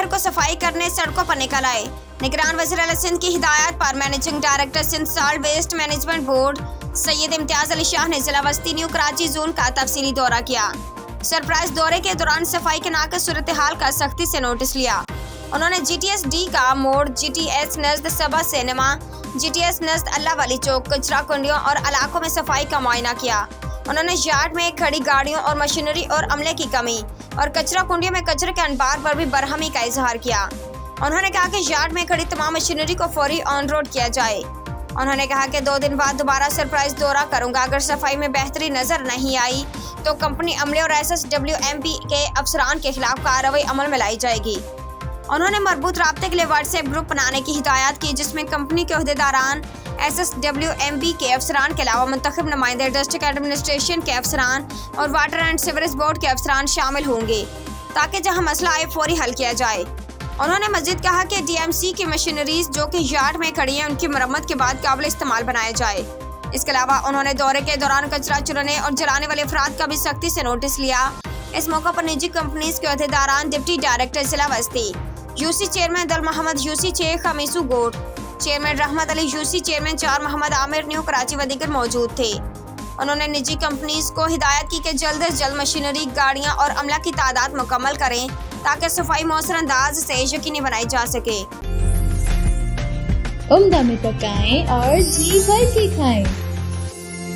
को सफाई करने सड़कों पर निकल आए। निगरान वज़ीर आला सिंध की हिदायत पर managing director Sindh solid waste management board Syed Imtiaz Ali Shah ने जिला वस्ती न्यू कराची जोन का तफसीली दौरा किया। सरप्राइज दौरे के दौरान सफाई के नाक़िस सूरत हाल का सख्ती से नोटिस लिया। उन्होंने GTS D का मोड़, GTS नज़द सबा सिनेमा, GTS नज़द अल्लाह वाली चौक, कचरा कुंडियों और इलाकों में सफाई का मुआयना किया। उन्होंने यार्ड में खड़ी गाड़ियों और मशीनरी और अमले की कमी और कचरा कुंडियों में कचरे के अनबार पर भी बरहमी का इजहार किया। उन्होंने कहा कि यार्ड में खड़ी तमाम मशीनरी को फौरी ऑन रोड किया जाए। उन्होंने कहा कि 2 दिन बाद दोबारा सरप्राइज दौरा करूंगा। अगर सफाई में बेहतरी नजर नहीं आई तो कंपनी अमले और SSWMB के अफसरान के खिलाफ कार्रवाई अमल में लाई जाएगी। उन्होंने मरबूत राब्ते के लिए व्हाट्सएप ग्रुप बनाने की हिदायत की, जिसमें कंपनी के अहदेदारान, SSWMB के अफसरान के अलावा मुंतखब नुमाइंदे, डिस्ट्रिक्ट एडमिनिस्ट्रेशन के अफसरान और वाटर एंड सीवरेज बोर्ड के अफसरान शामिल होंगे ताकि जहां मसला आए फौरी हल किया जाए। उन्होंने मजीद कहा कि DMC की मशीनरीज जो कि यार्ड में खड़ी हैं उनकी मरम्मत के बाद काबिल इस्तेमाल बनाया जाए। इसके अलावा उन्होंने दौरे के दौरान कचरा चुनने और जलाने वाले अफराद का भी सख्ती से नोटिस लिया। इस मौका पर निजी कंपनीज के अहदेदारान, डिप्टी डायरेक्टर जिला वस्ती, UC चेयरमैन दल मोहम्मद, UC चेख खमीसू गोट, चेयरमैन रहमत अली, UC चेयरमैन चार मोहम्मद आमिर न्यू कराची व दीगर मौजूद थे। उन्होंने निजी कंपनीज को हिदायत की कि जल्द से जल्द मशीनरी, गाड़ियां और अमला की तादाद मुकम्मल करें ताकि सफाई मौसर अंदाज से यकीनी बनाई जा सके। उम्दा में पकाएं और जी भर के खाएं।